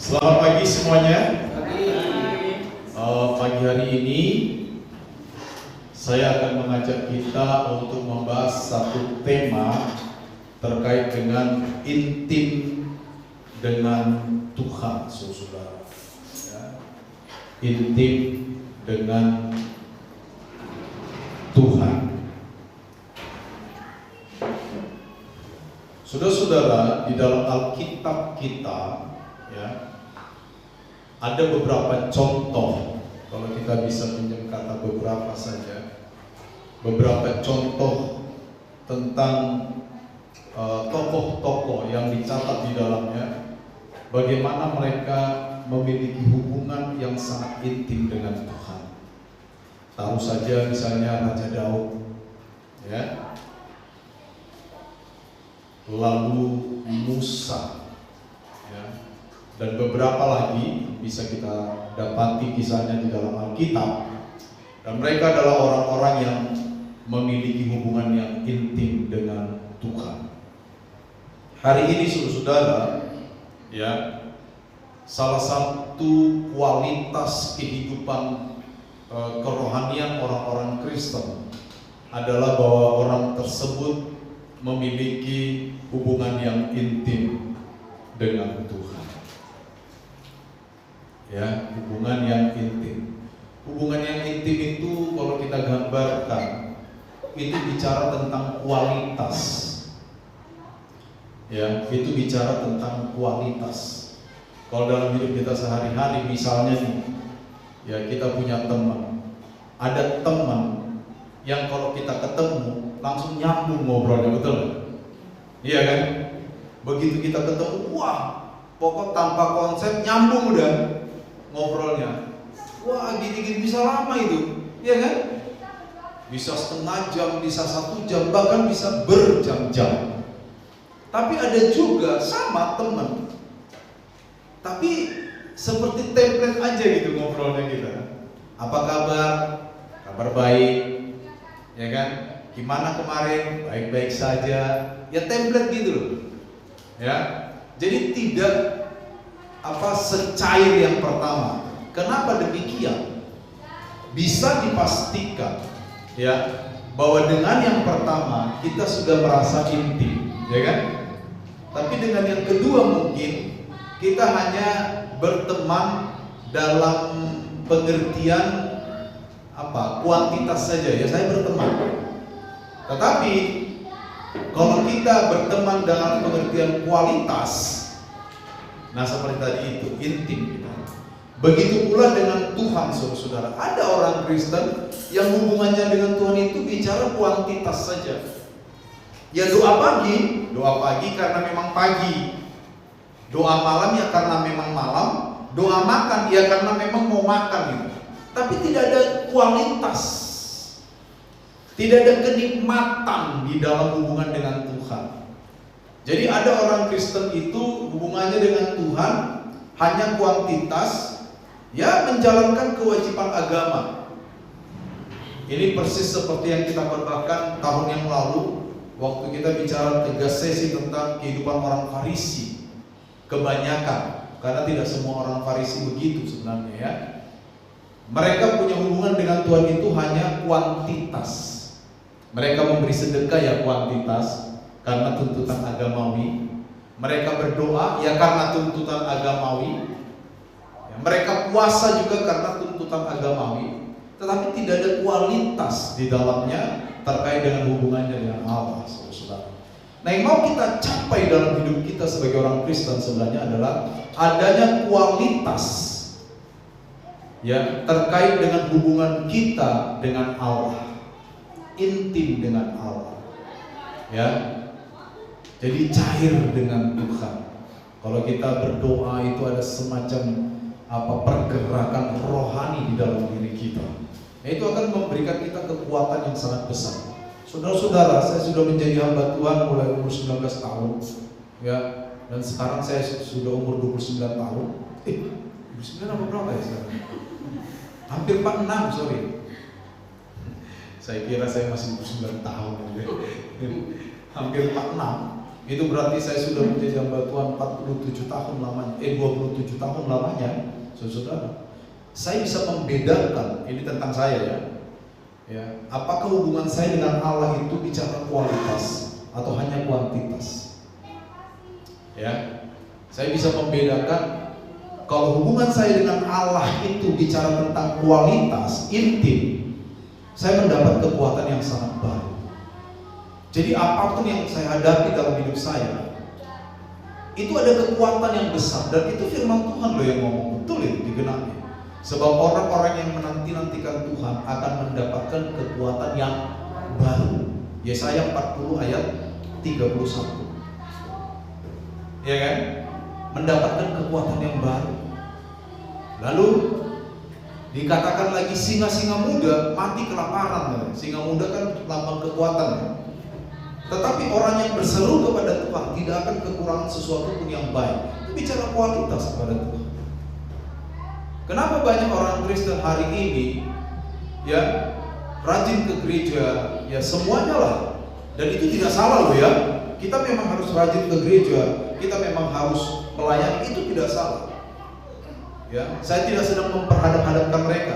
Selamat pagi semuanya. Pagi hari ini saya akan mengajak kita untuk membahas satu tema terkait dengan intim dengan Tuhan, saudara. Ya. Intim dengan Tuhan. Saudara-saudara, di dalam Alkitab kita, ya, ada beberapa contoh. Kalau kita bisa pinjam kata beberapa saja, beberapa contoh tentang tokoh-tokoh yang dicatat di dalamnya, bagaimana mereka memiliki hubungan yang sangat intim dengan Tuhan. Taruh saja misalnya Raja Daud, ya, lalu Musa, ya, dan beberapa lagi bisa kita dapati kisahnya di dalam Alkitab. Dan mereka adalah orang-orang yang memiliki hubungan yang intim dengan Tuhan. Hari ini saudara, ya, salah satu kualitas kehidupan kerohanian orang-orang Kristen adalah bahwa orang tersebut memiliki hubungan yang intim dengan Tuhan. Ya, hubungan yang intim. Hubungan yang intim itu kalau kita gambarkan, itu bicara tentang kualitas. Ya, itu bicara tentang kualitas. Kalau dalam hidup kita sehari-hari, misalnya nih, ya, kita punya teman. Ada teman yang kalau kita ketemu langsung nyambung ngobrolnya, betul nggak? Iya kan? Begitu kita ketemu, wah, pokok tanpa konsep nyambung udah ngobrolnya. Wah, gini-gini bisa lama itu, iya kan? Bisa setengah jam, bisa 1 jam, bahkan bisa berjam-jam. Tapi ada juga sama teman, tapi seperti template aja gitu ngobrolnya kita. Apa kabar? Kabar baik, ya kan? Gimana kemarin? Baik-baik saja. Ya template gitu loh. Ya. Jadi tidak secair yang pertama. Kenapa demikian? Bisa dipastikan, ya, bahwa dengan yang pertama kita sudah merasa intim, ya kan? Tapi dengan yang kedua mungkin kita hanya berteman dalam pengertian kuantitas saja, ya, saya berteman. Tetapi kalau kita berteman dalam pengertian kualitas, nah seperti tadi itu intim kita. Begitu pula dengan Tuhan, saudara-saudara. Ada orang Kristen yang hubungannya dengan Tuhan itu bicara kuantitas saja. Ya, doa pagi karena memang pagi. Doa malam ya karena memang malam. Doa makan ya karena memang mau makan gitu. Tapi tidak ada kualitas. Tidak ada kenikmatan di dalam hubungan dengan Tuhan. Jadi ada orang Kristen itu hubungannya dengan Tuhan hanya kuantitas, ya, menjalankan kewajiban agama. Ini persis seperti yang kita khotbahkan tahun yang lalu waktu kita bicara 3 sesi tentang kehidupan orang Farisi. Kebanyakan, karena tidak semua orang Farisi begitu sebenarnya, ya. Mereka punya hubungan dengan Tuhan itu hanya kuantitas. Mereka memberi sedekah ya kuantitas karena tuntutan agamawi. Mereka berdoa ya karena tuntutan agamawi. Ya, mereka puasa juga karena tuntutan agamawi. Tetapi tidak ada kualitas di dalamnya terkait dengan hubungannya dengan Allah, saudara. Nah, yang mau kita capai dalam hidup kita sebagai orang Kristen sebenarnya adalah adanya kualitas, ya, terkait dengan hubungan kita dengan Allah. Intim dengan Allah, ya. Jadi cair dengan Tuhan. Kalau kita berdoa itu ada semacam pergerakan rohani di dalam diri kita. Nah, itu akan memberikan kita kekuatan yang sangat besar. Saudara-saudara, saya sudah menjadi hamba Tuhan mulai umur 19 tahun, ya. Dan sekarang saya sudah umur 29 tahun. 29 apa berapa ya sekarang? Hampir 46, sorry. Saya kira saya masih 29 tahun, hampir 46. itu berarti saya sudah menjadi hamba Tuhan 47 tahun lamanya, 27 tahun lamanya, saudara. Saya bisa membedakan, ini tentang saya ya, apakah hubungan saya dengan Allah itu bicara kualitas atau hanya kuantitas. Ya, saya bisa membedakan kalau hubungan saya dengan Allah itu bicara tentang kualitas, intim, saya mendapat kekuatan yang sangat baru. Jadi apapun yang saya hadapi dalam hidup saya, itu ada kekuatan yang besar, dan itu firman Tuhan loh yang ngomong, betul itu digenapi. Sebab orang-orang yang menanti-nantikan Tuhan akan mendapatkan kekuatan yang baru. Yesaya 40 ayat 31. Ya kan? Mendapatkan kekuatan yang baru. Lalu dikatakan lagi singa-singa muda mati kelaparan. Singa muda kan lambang kekuatan. Tetapi orang yang berseru kepada Tuhan tidak akan kekurangan sesuatu pun yang baik. Itu bicara kualitas kepada Tuhan. Kenapa banyak orang Kristen hari ini ya rajin ke gereja, ya semuanya lah, dan itu tidak salah loh ya. Kita memang harus rajin ke gereja, kita memang harus melayani, itu tidak salah. Ya, saya tidak sedang memperhadap-hadapkan mereka,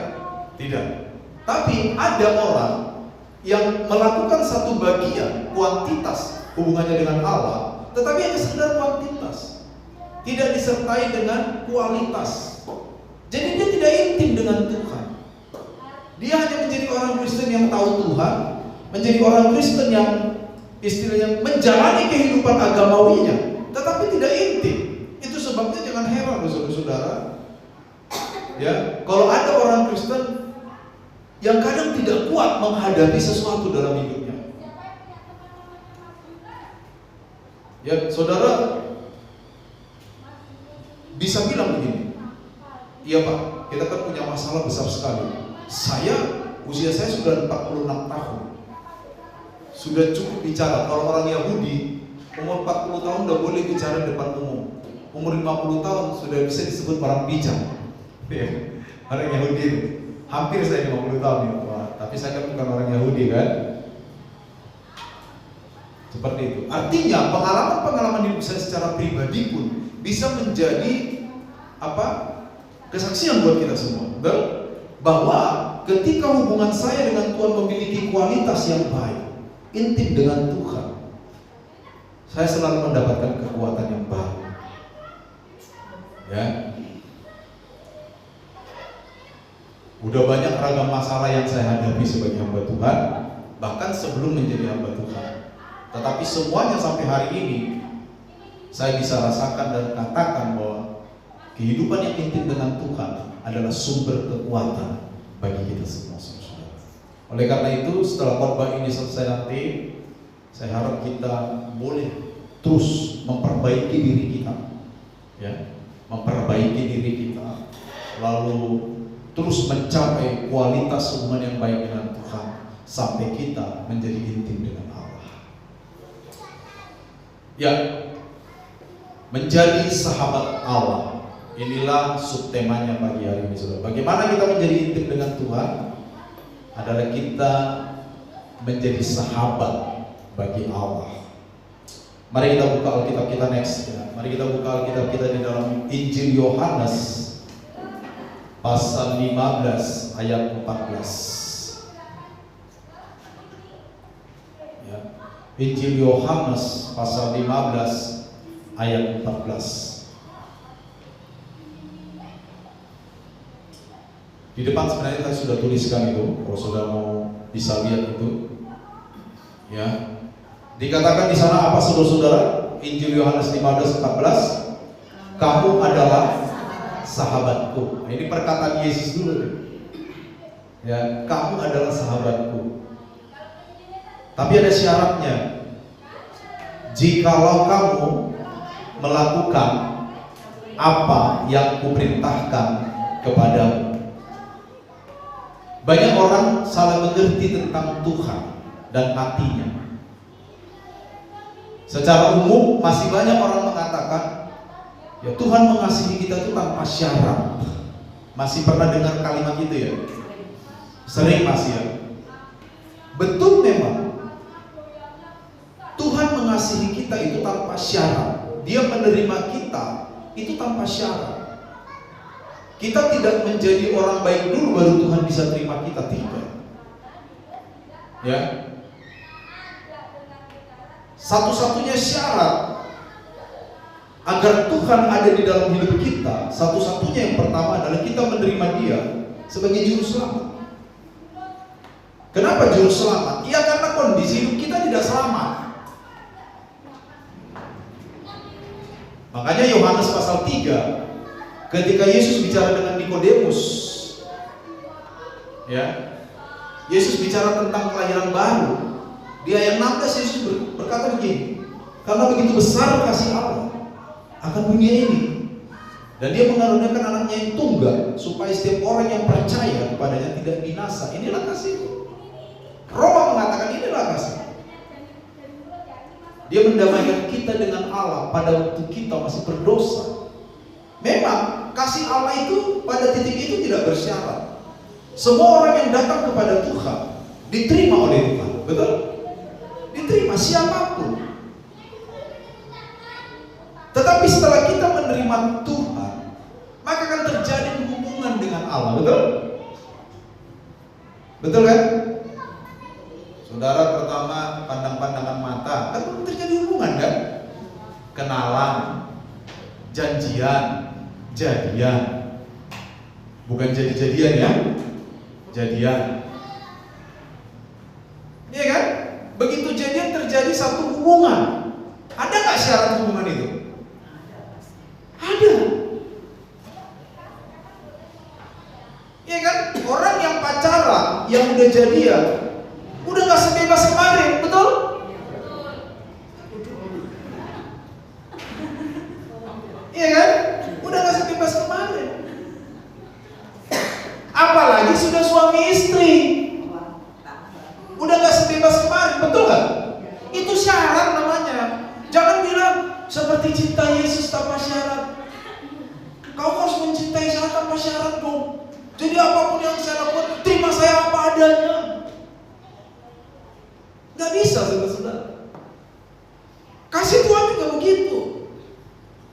tidak. Tapi ada orang yang melakukan satu bagian kuantitas hubungannya dengan Allah, tetapi hanya sekedar kuantitas, tidak disertai dengan kualitas. Jadi dia tidak intim dengan Tuhan. Dia hanya menjadi orang Kristen yang tahu Tuhan, menjadi orang Kristen yang istilahnya menjalani kehidupan agamawinya, tetapi tidak intim. Itu sebabnya jangan heran saudara-saudara. Ya, kalau ada orang Kristen yang kadang tidak kuat menghadapi sesuatu dalam hidupnya. Ya, saudara bisa bilang begini, iya Pak, kita kan punya masalah besar sekali. Usia saya sudah 46 tahun. Sudah cukup bicara. Kalau orang Yahudi, umur 40 tahun udah boleh bicara depan umum. Umur 50 tahun sudah bisa disebut orang bijak. Orang Yahudi itu. Hampir saya 50 tahun ya. Wah, tapi saya kan bukan orang Yahudi kan. Seperti itu. Artinya pengalaman-pengalaman hidup saya secara pribadi pun bisa menjadi kesaksian buat kita semua, betul? Bahwa ketika hubungan saya dengan Tuhan memiliki kualitas yang baik, intim dengan Tuhan, saya selalu mendapatkan kekuatan yang baru. Ya, udah banyak ragam masalah yang saya hadapi sebagai hamba Tuhan, bahkan sebelum menjadi hamba Tuhan. Tetapi semuanya sampai hari ini saya bisa rasakan dan katakan bahwa kehidupan yang intim dengan Tuhan adalah sumber kekuatan bagi kita semua, saudara. Oleh karena itu, setelah khotbah ini selesai nanti, saya harap kita boleh terus memperbaiki diri kita, ya, memperbaiki diri kita, lalu terus mencapai kualitas hubungan yang baik dengan Tuhan sampai kita menjadi intim dengan Allah. Ya, menjadi sahabat Allah. Inilah subtemanya pagi hari ini, saudara. Bagaimana kita menjadi intim dengan Tuhan? Adalah kita menjadi sahabat bagi Allah. Mari kita buka Alkitab kita next. Ya. Mari kita buka Alkitab kita di dalam Injil Yohanes pasal 15 ayat 14. Ya. Injil Yohanes pasal 15 ayat 14. Di depan sebenarnya saya sudah tuliskan itu, kalau sudah mau bisa lihat itu. Ya. Dikatakan di sana apa saudara-saudara? Injil Yohanes 15:14. Kamu adalah sahabatku. Nah, ini perkataan Yesus dulu nih. Ya, kamu adalah sahabatku. Tapi ada syaratnya. Jikalau kamu melakukan apa yang kuperintahkan kepadamu. Banyak orang salah mengerti tentang Tuhan dan artinya. Secara umum masih banyak orang mengatakan, ya Tuhan mengasihi kita itu tanpa syarat. Masih pernah dengar kalimat itu ya? Sering masih ya? Betul memang Tuhan mengasihi kita itu tanpa syarat. Dia menerima kita itu tanpa syarat. Kita tidak menjadi orang baik dulu baru Tuhan bisa terima kita, tidak. Ya. Satu-satunya syarat agar Tuhan ada di dalam hidup kita, satu-satunya yang pertama adalah kita menerima Dia sebagai juru selamat. Kenapa juru selamat? Ya karena kondisi hidup kita tidak selamat. Makanya Yohanes pasal 3, ketika Yesus bicara dengan Nikodemus, ya, Yesus bicara tentang kelahiran baru. Di ayat 16 Yesus berkata begini, karena begitu besar kasih Allah akan dunia ini, dan Dia mengaruniakan anaknya yang tunggal, supaya setiap orang yang percaya kepadanya tidak binasa. Inilah kasih. Roma mengatakan inilah kasih. Dia mendamaikan kita dengan Allah pada waktu kita masih berdosa. Memang kasih Allah itu pada titik itu tidak bersyarat. Semua orang yang datang kepada Tuhan diterima oleh Tuhan, betul? Diterima siapapun. Tetapi setelah kita menerima Tuhan, maka akan terjadi hubungan dengan Allah, betul? Betul kan? Saudara pertama pandang-pandangan mata, kan terjadi hubungan kan? Kenalan, janjian, jadian. Bukan jadi-jadian ya, jadian. Iya kan? Begitu jadian terjadi satu hubungan. Ada nggak syarat hubungan itu? Ada. Iya kan? Orang yang pacaran, yang udah jadian, udah gak sebebas kemarin, betul? Iya kan? Udah gak sebebas kemarin. Apalagi sudah suami istri, udah gak sebebas kemarin, betul gak? Itu syarat namanya. Jangan bilang seperti cinta Yesus tanpa syarat. Kau harus mencintai saya tanpa syarat dong. Jadi apapun yang saya lakukan, terima saya apa adanya. Gak bisa, saudara-saudara. Kasih Tuhan juga begitu.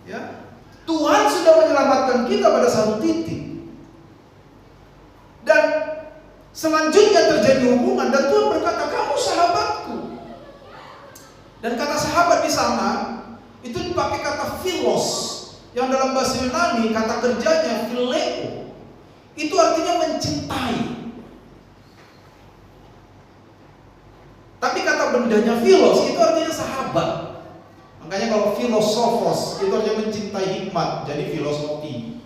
Ya, Tuhan sudah menyelamatkan kita pada satu titik, dan selanjutnya terjadi hubungan, dan Tuhan berkata, kamu sahabatku. Dan kata sahabat di sana itu dipakai kata philos, yang dalam bahasa Yunani kata kerjanya phileo. Itu artinya mencintai. Tapi kata bendanya philos itu artinya sahabat. Makanya kalau filosofos itu artinya mencintai hikmat, jadi filosofi.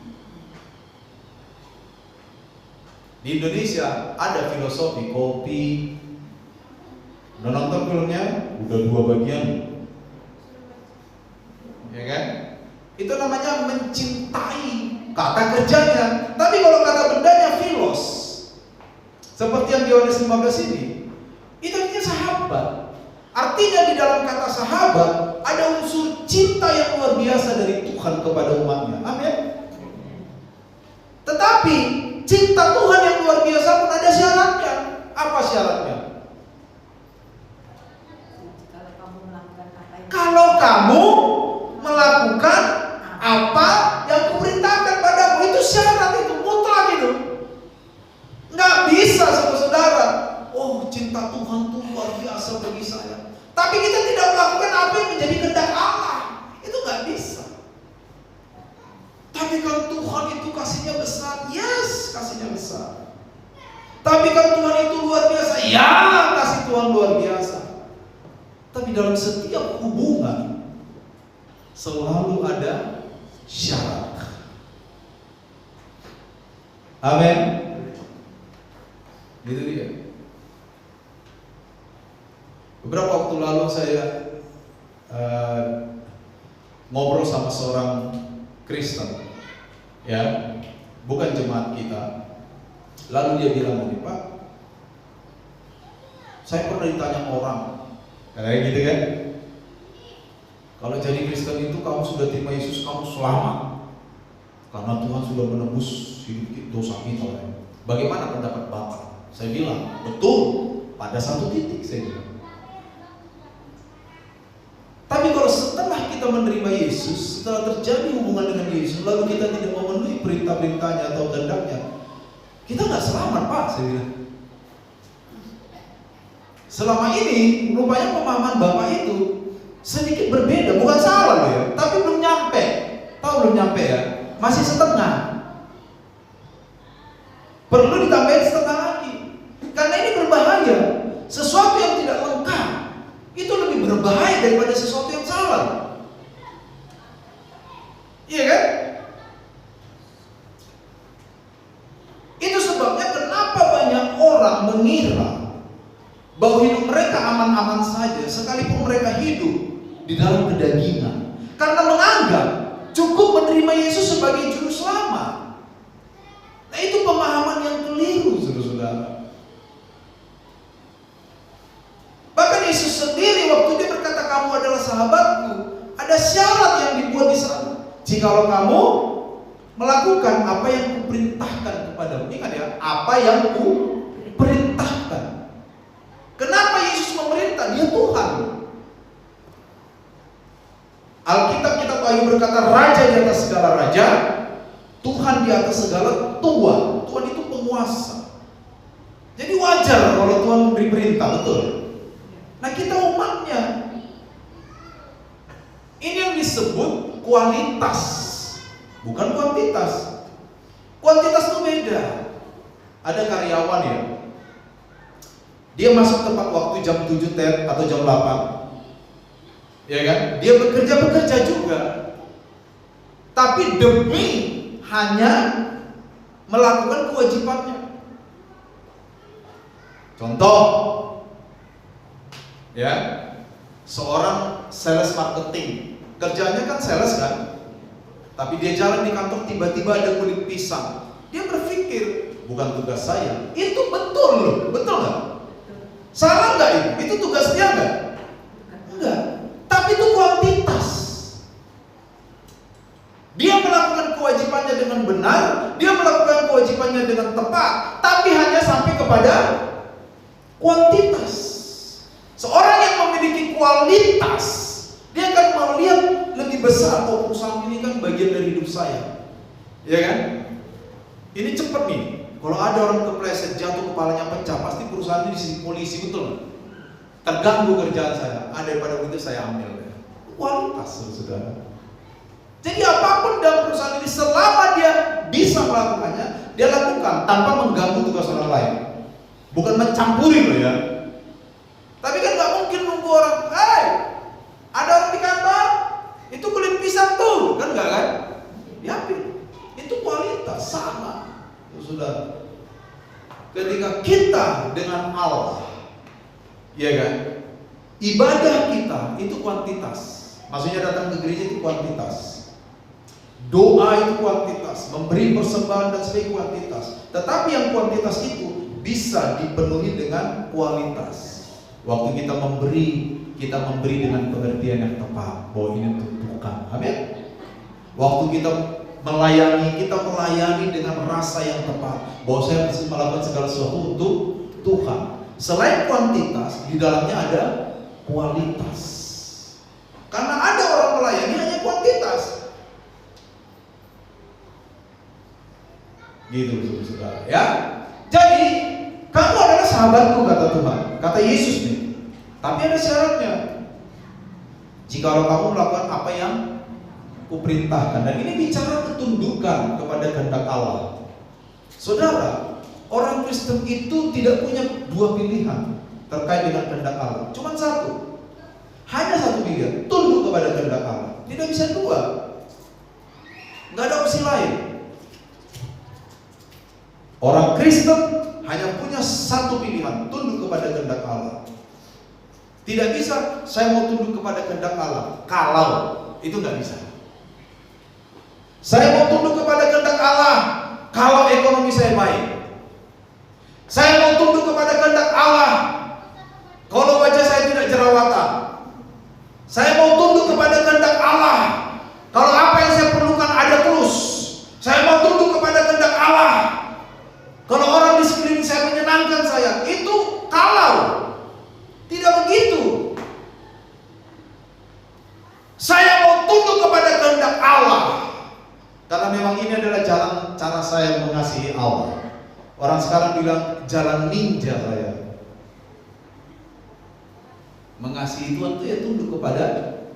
Di Indonesia ada filosofi kopi. Udah nonton filmnya? Udah 2 bagian. Ya kan? Itu namanya mencintai, kata kerjanya. Tapi kalau kata bendanya philos, seperti yang di Yohanes 15 ini, itu artinya sahabat. Artinya di dalam kata sahabat ada unsur cinta yang luar biasa dari Tuhan kepada umatnya. Amin. Tetapi cinta Tuhan yang luar biasa pun ada syaratnya. Apa syaratnya? Kalau kamu melakukan apa yang kuperintahkan padamu, itu syarat, itu mutlak itu. Nggak bisa saudara. Oh, cinta Tuhan itu luar biasa bagi saya, tapi kita tidak melakukan apa yang menjadi kehendak Allah, itu nggak bisa. Tapi kalau Tuhan itu kasihnya besar, yes, kasihnya besar. Tapi kalau Tuhan itu luar biasa, ya, kasih Tuhan luar biasa. Tapi dalam setiap hubungan selalu ada syarat. Amin. Gitu dia. Beberapa waktu lalu saya ngobrol sama seorang Kristen, ya, bukan jemaat kita. Lalu dia bilang begini, Pak, saya pernah ditanya orang, kayak gitu kan, kalau jadi Kristen itu kamu sudah terima Yesus, kamu selamat karena Tuhan sudah menebus hidup dosa kita. Bagaimana pendapat Bapak? Saya bilang, betul, pada satu titik saya bilang. Tapi kalau kita menerima Yesus, setelah terjadi hubungan dengan Yesus, lalu kita tidak memenuhi perintah-perintahnya atau kehendaknya, kita nggak selamat, Pak, saya bilang. Selama ini, rupanya pemahaman Bapak itu sedikit berbeda, bukan salah loh ya, tapi belum nyampe. Tahu belum nyampe ya? Masih setengah. Perlu ditambahin setengah lagi. Karena ini berbahaya. Sesuatu yang tidak lengkap itu lebih berbahaya daripada sesuatu yang salah. Iya kan? Itu sebabnya kenapa banyak orang mengira bahwa hidup mereka aman-aman saja sekalipun mereka hidup di dalam kedagingan, karena menganggap cukup menerima Yesus sebagai juru selamat. Nah, itu pemahaman yang keliru, saudara-saudara. Bahkan Yesus sendiri waktu dia berkata kamu adalah sahabatku, ada syarat yang dibuat di sana. Jikalau kamu melakukan apa yang kuperintahkan kepadamu. Ingat ya, apa yang kuperintahkan. Kenapa Yesus memerintah? Dia Tuhan. Alkitab kita tahu berkata raja di atas segala raja, Tuhan di atas segala Tuhan. Tuhan itu penguasa. Jadi wajar kalau Tuhan memberi perintah, betul? Nah, kita umatnya, ini yang disebut kualitas, bukan kuantitas. Kuantitas itu beda. Ada karyawan ya, dia masuk tepat waktu jam 7 atau jam 8, ya kan? Dia bekerja juga, tapi demi hanya melakukan kewajibannya. Contoh, ya, seorang sales marketing, kerjanya kan sales kan, tapi dia jalan di kantor tiba-tiba ada kulit pisang. Dia berpikir bukan tugas saya. Itu betul loh, betul nggak? Salah nggak itu? Itu tugas dia nggak? Enggak. Tapi itu kuantitas. Dia melakukan kewajibannya dengan benar, dia melakukan kewajibannya dengan tepat, tapi hanya sampai kepada kuantitas. Seorang yang memiliki kualitas, dia akan melihat lebih besar. Oh, perusahaan ini kan bagian dari hidup saya, ya kan? Ini cepat nih. Kalau ada orang kepleset, jatuh kepalanya pecah, pasti perusahaan ini disini polisi, betul. Terganggu kerjaan saya. Daripada begitu saya ambil. Kualitas, saudara. Jadi apapun dalam perusahaan ini, selama dia bisa melakukannya, dia lakukan tanpa mengganggu tugas orang lain. Bukan mencampuri loh ya. Tapi kan nggak mungkin nunggu orang, ada orang di kantor, itu kulit pisang tuh, kan nggak kan? Yakin, itu kualitas sama. Sudah, ketika kita dengan Allah, ya kan, ibadah kita itu kuantitas. Maksudnya datang ke gereja itu kuantitas, doa itu kuantitas, memberi persembahan dan sebagainya kuantitas. Tetapi yang kuantitas itu bisa dipenuhi dengan kualitas. Waktu kita memberi dengan pengertian yang tepat, bahwa ini untuk Tuhan. Amin. Waktu kita melayani dengan rasa yang tepat, bahwa saya mesti melakukan segala sesuatu untuk Tuhan. Selain kuantitas, di dalamnya ada kualitas. Karena ada orang melayani hanya kuantitas. Gitu, saudara ya. Jadi, kamu adalah sahabatku, kata Tuhan, kata Yesus nih. Tapi ada syaratnya. Jikalau kamu melakukan apa yang kuperintahkan. Dan ini bicara ketundukan kepada kehendak Allah. Saudara, orang Kristen itu tidak punya dua pilihan terkait dengan kehendak Allah. Cuma satu. Hanya satu pilihan, tunduk kepada kehendak Allah. Tidak bisa dua. Nggak ada opsi lain. Orang Kristen hanya punya satu pilihan, tunduk kepada kehendak Allah. Tidak bisa, saya mau tunduk kepada kehendak Allah kalau, itu nggak bisa. Saya mau tunduk kepada kehendak Allah kalau ekonomi saya baik. Saya mau tunduk kepada kehendak Allah kalau wajah saya tidak jerawatan. Saya mau tunduk kepada kehendak Allah kalau apa yang saya perlukan ada terus. Saya mau tunduk kepada kehendak Allah kalau orang di sekeliling saya menyenangkan saya. Itu kalau. Tidak begitu. Saya mau adalah cara saya mengasihi Allah. Orang sekarang bilang jalan ninja saya. Mengasihi Tuhan itu ya tunduk kepada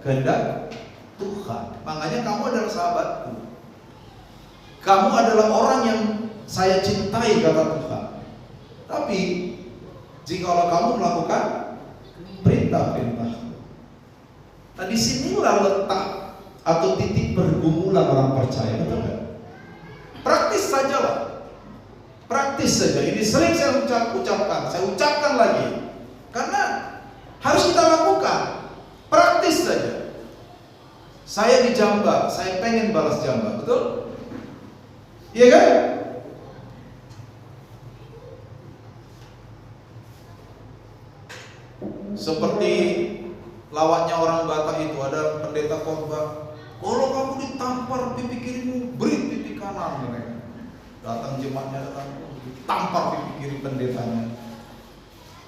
kehendak Tuhan. Makanya kamu adalah sahabatku. Kamu adalah orang yang saya cintai, kata Tuhan. Tapi jikalau kamu melakukan perintah-perintah. Nah, disinilah letak atau titik pergumulan orang percaya, betul nggak? Praktis saja lah, praktis saja. Ini sering saya ucapkan, saya ucapkan lagi, karena harus kita lakukan. Praktis saja. Saya di Jamba, saya pengen balas Jamba, betul? Iya kan? Seperti lawaknya orang Batak itu, ada pendeta khotbah, kalau kamu ditampar pipi kirimu, beri pipi kanan. Datang jemaatnya, tampar pipi kiri pendetanya.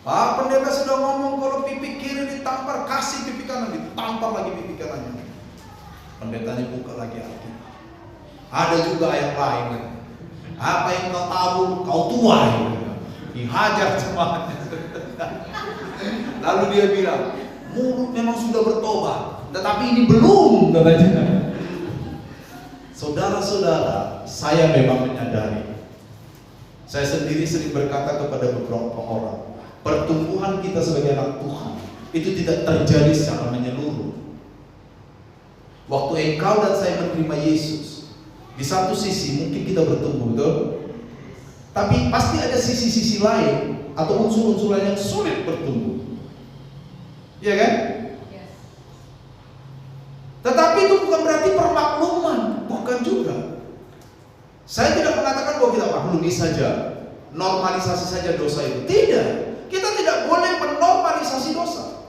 Pendeta sudah ngomong kalau pipi kiri ditampar, kasih pipi kanan, ditampar lagi pipi kanannya. Pendetanya buka lagi hati. Ada juga yang lain, apa yang kau tabur kau tuai, dihajar jemaatnya. Lalu dia bilang, mulut memang sudah bertobat, tetapi ini belum, katanya. Saudara-saudara, saya memang menyadari. Saya sendiri sering berkata kepada beberapa orang, pertumbuhan kita sebagai anak Tuhan itu tidak terjadi secara menyeluruh. Waktu engkau dan saya menerima Yesus, di satu sisi mungkin kita bertumbuh, betul? Tapi pasti ada sisi-sisi lain atau unsur-unsur lain yang sulit bertumbuh. Iya kan? Yes. Tetapi itu bukan berarti permakluman, bukan juga. Saya tidak mengatakan bahwa kita maklumi saja, normalisasi saja dosa itu. Tidak. Kita tidak boleh menormalisasi dosa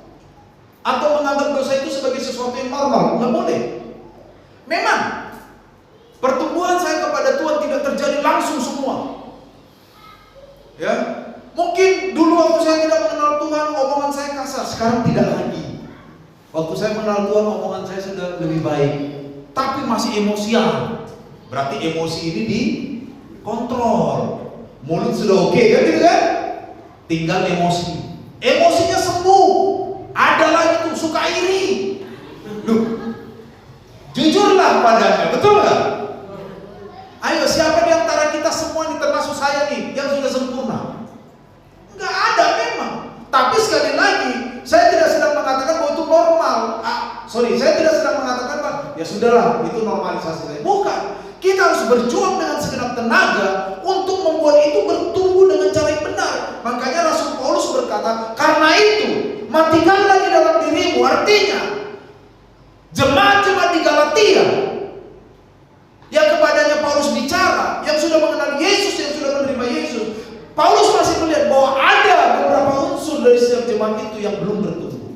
atau menganggap dosa itu sebagai sesuatu yang normal. Nggak boleh. Memang pertumbuhan saya kepada Tuhan tidak terjadi langsung semua. Ya, mungkin dulu waktu saya tidak mengenal Tuhan, omongan saya kasar. Sekarang tidak lagi. Waktu saya mengenal Tuhan, omongan saya sudah lebih baik. Tapi masih emosian. Berarti emosi ini dikontrol. Mulut sudah oke, kan gitu kan? Tinggal emosi. Emosinya sembuh. Ada lagi tuh suka iri. Loh, jujurlah padanya, betul nggak? Ayo, siapa di antara kita semua ini, termasuk saya nih, yang sudah sempurna? Nggak ada memang. Tapi sekali lagi, saya tidak sedang mengatakan bahwa itu normal. Saya tidak sedang mengatakan bahwa ya sudahlah, itu normalisasi saya. Bukan. Kita harus berjuang dengan segenap tenaga untuk membuat itu bertumbuh dengan cara yang benar. Makanya Rasul Paulus berkata, karena itu matikanlah di dalam dirimu. Artinya jemaat-jemaat di Galatia yang kepadanya Paulus bicara, yang sudah mengenal Yesus, yang sudah menerima Yesus, Paulus masih melihat bahwa ada beberapa unsur dari setiap jemaat itu yang belum bertumbuh.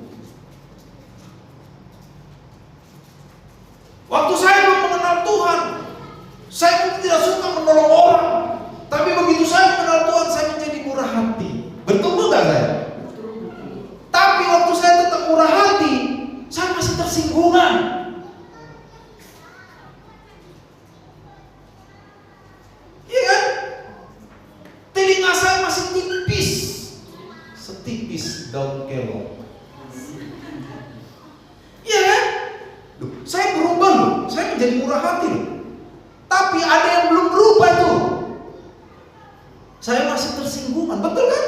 Waktu saya belum mengenal Tuhan, saya mungkin tidak suka menolong orang, tapi begitu saya mengenal Tuhan, saya menjadi murah hati. Bertumbuh nggak saya? Tapi waktu saya tetap murah hati, saya masih tersinggungan. Iya kan? Telinga saya masih tipis, setipis daun kelor. Iya kan? Loh, saya berubah loh, saya menjadi murah hati loh. Tapi ada yang belum berubah tuh. Saya masih tersinggungan, betul kan?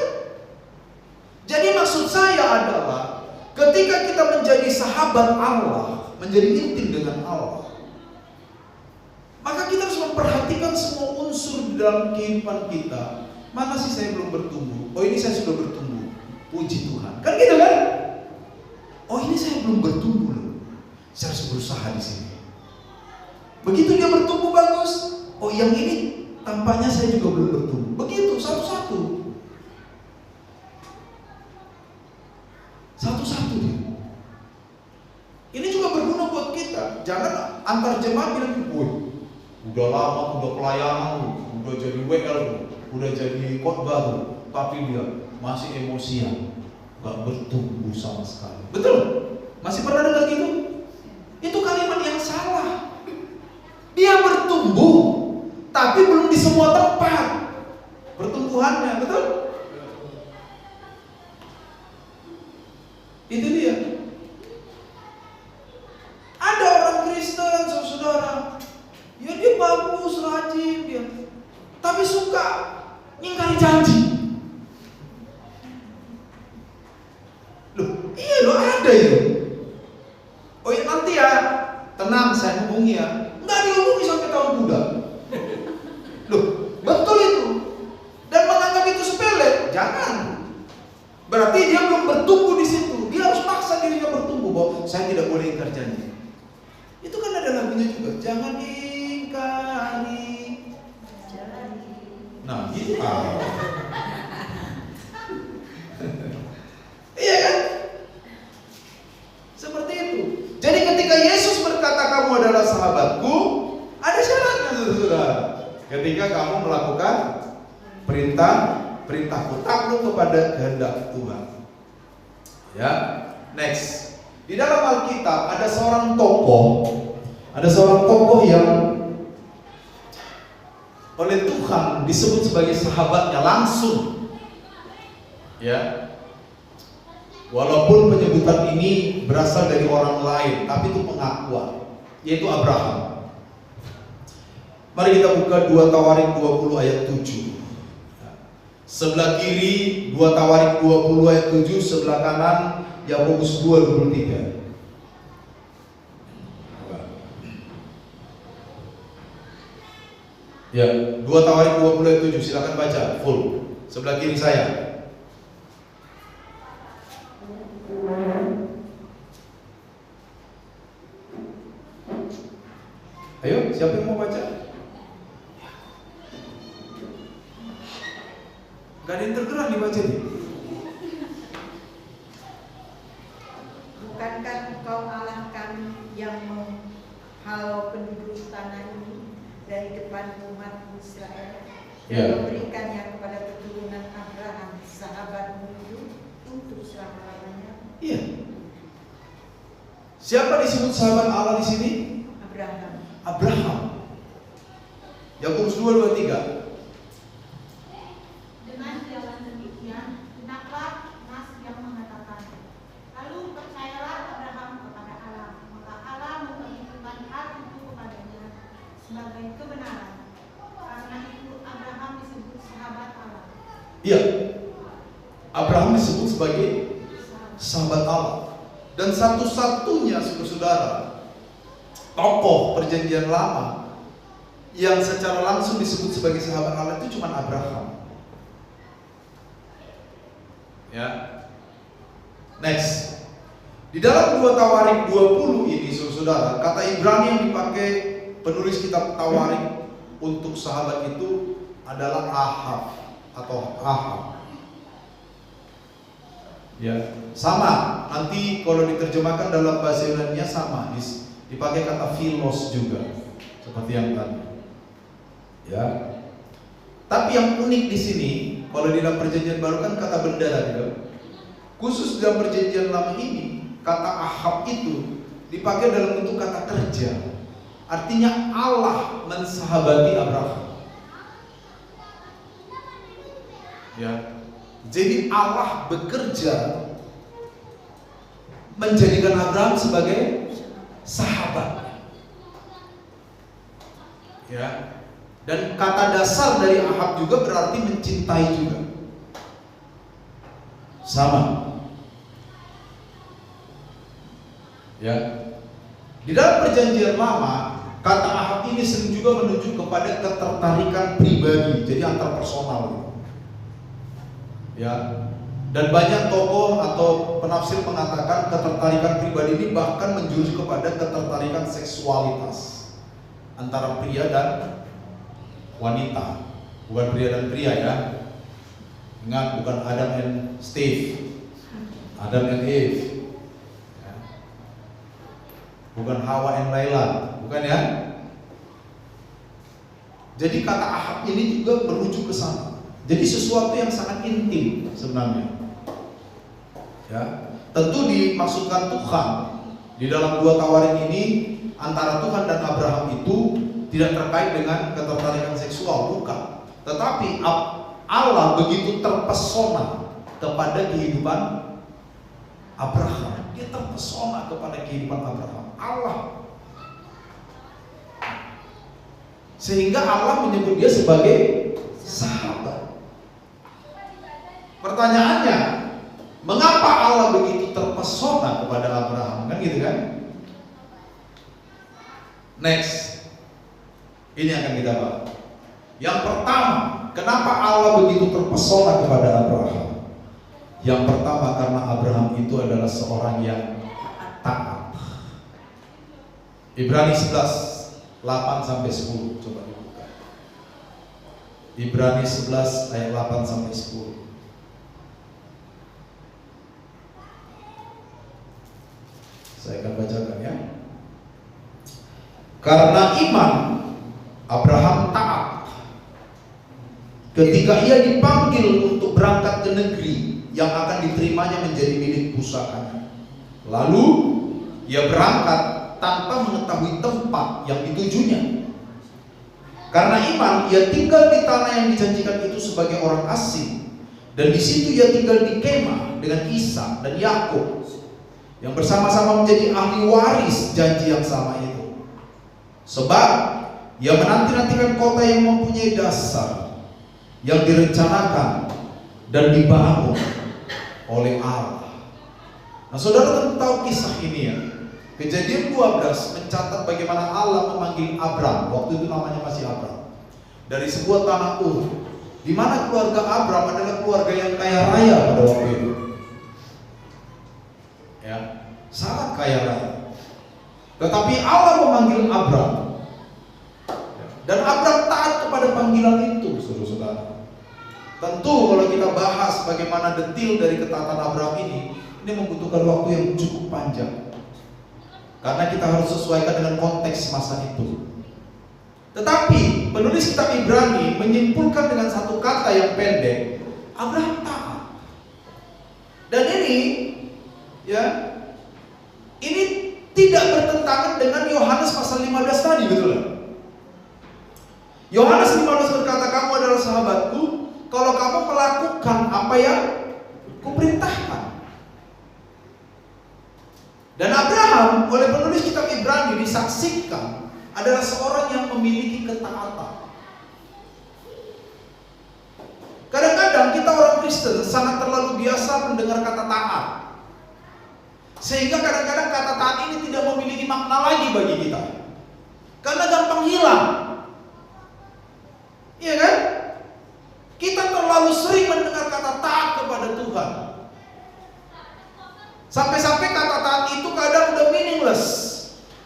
Jadi maksud saya adalah ketika kita menjadi sahabat Allah, menjadi intim dengan Allah, maka kita harus memperhatikan semua unsur di dalam kehidupan kita. Mana sih saya belum bertumbuh? Oh, ini saya sudah bertumbuh. Puji Tuhan. Kan gitu kan? Oh, ini saya belum bertumbuh loh. Saya harus berusaha di sini. Begitu dia bertumbuh bagus, oh yang ini tampaknya saya juga belum bertumbuh. Begitu satu-satu. Satu-satu dia. Ini juga berguna buat kita. Jangan antar jemaat bilang, "Woi, udah lama, udah pelayanan, udah jadi WL, udah jadi khotbah, tapi dia masih emosian, gak bertumbuh sama sekali." Betul? Masih pernah dengar gitu? Itu kalimat yang salah. Dia bertumbuh, Tapi belum di semua tempat pertumbuhannya, betul? Itu dia. Ada orang Kristen, saudara, ya dia bagus, rajin dia, tapi suka ngingkari janji. Loh, iya loh, ada itu. Oh ya nanti ya, tenang, saya hubungi ya. Nggak dihubungi sampai tahun Buddha. Loh, betul itu. Dan menganggap itu sepele, jangan. Berarti dia belum bertumbuh di situ. Dia harus paksa dirinya bertumbuh bahwa saya tidak boleh ingkar janji. Itu kan ada lagunya juga. Jangan ingkari. Nah, gitu. Iya kan? Seperti itu. Jadi ketika Yesus berkata kamu adalah sahabatku, ada syaratnya, saudara. Ketika kamu melakukan perintahku, takluk kepada kehendak Tuhan. Ya, next. Di dalam Alkitab ada seorang tokoh yang oleh Tuhan disebut sebagai sahabatnya langsung. Ya. Walaupun penyebutan ini berasal dari orang lain, tapi itu pengakuan, yaitu Abraham. Mari kita buka 2 Tawarik 20 ayat 7. Sebelah kiri 2 Tawarik 20 ayat 7, sebelah kanan Yakobus 2:23. Ya, 2 Tawarik 20 ayat 7, silakan baca full. Sebelah kiri saya. Ayo, siapa yang mau baca? Gak ada yang tergerak dibaca nih. Bukankah engkau Allah kami yang menghalau penduduk tanah ini dari depan umat Israel dan memberikannya kepada keturunan Abraham sahabatmu itu untuk selama-lamanya? Iya. Siapa disebut sahabat Allah di sini? Abraham. Yakobus 2:23. Dengan jalan demikian, hendaklah Mas yang mengatakan, lalu percayalah Abraham kepada Allah, maka Allah memperhitungkan hal itu kepadanya sebagai kebenaran. Karena itu Abraham disebut sahabat Allah. Iya. Abraham disebut sebagai sahabat Allah. Dan satu-satunya saudara tokoh perjanjian lama yang secara langsung disebut sebagai sahabat Allah itu cuma Abraham. Ya. Next. Di dalam 2 Tawarik 20 ini saudara, kata Ibrani yang dipakai penulis kitab Tawarik untuk sahabat itu adalah Ahab atau Ahab. Ya, sama. Nanti kalau diterjemahkan dalam bahasa Yunani sama, dipakai kata philos juga, seperti yang tadi. Ya. Tapi yang unik di sini, kalau di dalam perjanjian baru kan kata bendera gitu. Khusus dalam perjanjian lama ini, kata Ahab itu dipakai dalam bentuk kata kerja. Artinya Allah mensahabati Abraham. Ya. Jadi Allah bekerja menjadikan Abraham sebagai sahabat. Ya. Dan kata dasar dari Ahab juga berarti mencintai juga. Sama. Ya. Di dalam perjanjian lama, kata Ahab ini sering juga menuju kepada ketertarikan pribadi, jadi antar personal. Ya, dan banyak tokoh atau penafsir mengatakan ketertarikan pribadi ini bahkan menjurus kepada ketertarikan seksualitas antara pria dan wanita, bukan pria dan pria ya. Ingat, bukan Adam and Steve, Adam and Eve, ya. Bukan Hawa and Laila, bukan ya. Jadi kata Ahab ini juga merujuk ke sana. Jadi sesuatu yang sangat intim sebenarnya. Ya, tentu dimaksudkan Tuhan di dalam 2 Tawarik ini antara Tuhan dan Abraham itu tidak terkait dengan ketertarikan seksual, bukan. Tetapi Allah begitu terpesona kepada kehidupan Abraham. Dia terpesona kepada kehidupan Abraham. Allah. Sehingga Allah menyebut dia sebagai sahabat. Pertanyaannya, mengapa Allah begitu terpesona kepada Abraham? Kan gitu kan? Next. Ini akan kita bahas. Yang pertama, kenapa Allah begitu terpesona kepada Abraham? Yang pertama, karena Abraham itu adalah seorang yang taat. Ibrani 11 8 sampai 10, coba dibuka. Ibrani 11 ayat 8 sampai 10. Saya akan bacakan ya. Karena iman Abraham taat ketika ia dipanggil untuk berangkat ke negeri yang akan diterimanya menjadi milik pusakanya. Lalu ia berangkat tanpa mengetahui tempat yang ditujunya. Karena iman ia tinggal di tanah yang dijanjikan itu sebagai orang asing, dan di situ ia tinggal di kemah dengan Ishak dan Yakub yang bersama-sama menjadi ahli waris janji yang sama itu. Sebab ia menanti-nantikan kota yang mempunyai dasar, yang direncanakan dan dibangun oleh Allah. Nah, saudara tentu tahu kisah ini ya. Kejadian 12 mencatat bagaimana Allah memanggil Abram, waktu itu namanya masih Abram, dari sebuah tanah Ur, di mana keluarga Abram adalah keluarga yang kaya raya pada waktu itu. Ya, sangat kaya raya. Tetapi Allah memanggil Abram, dan Abram taat kepada panggilan itu, saudara-saudara. Tentu kalau kita bahas bagaimana detil dari ketaatan Abram ini membutuhkan waktu yang cukup panjang. Karena kita harus sesuaikan dengan konteks masa itu. Tetapi penulis kitab Ibrani menyimpulkan dengan satu kata yang pendek, Abraham taat. Dan ini ya, ini tidak bertentangan dengan Yohanes pasal 15 tadi, betul kan? Yohanes 15 berkata, kamu adalah sahabatku kalau kamu melakukan apa yang kuperintahkan. Dan Abraham oleh penulis kitab Ibrani disaksikan adalah seorang yang memiliki ketaatan. Kadang-kadang kita orang Kristen sangat terlalu biasa mendengar kata taat, sehingga kadang-kadang kata taat ini tidak memiliki makna lagi bagi kita, karena gampang hilang. Iya kan? Kita terlalu sering mendengar kata taat kepada Tuhan, sampai-sampai kata taat itu kadang udah meaningless,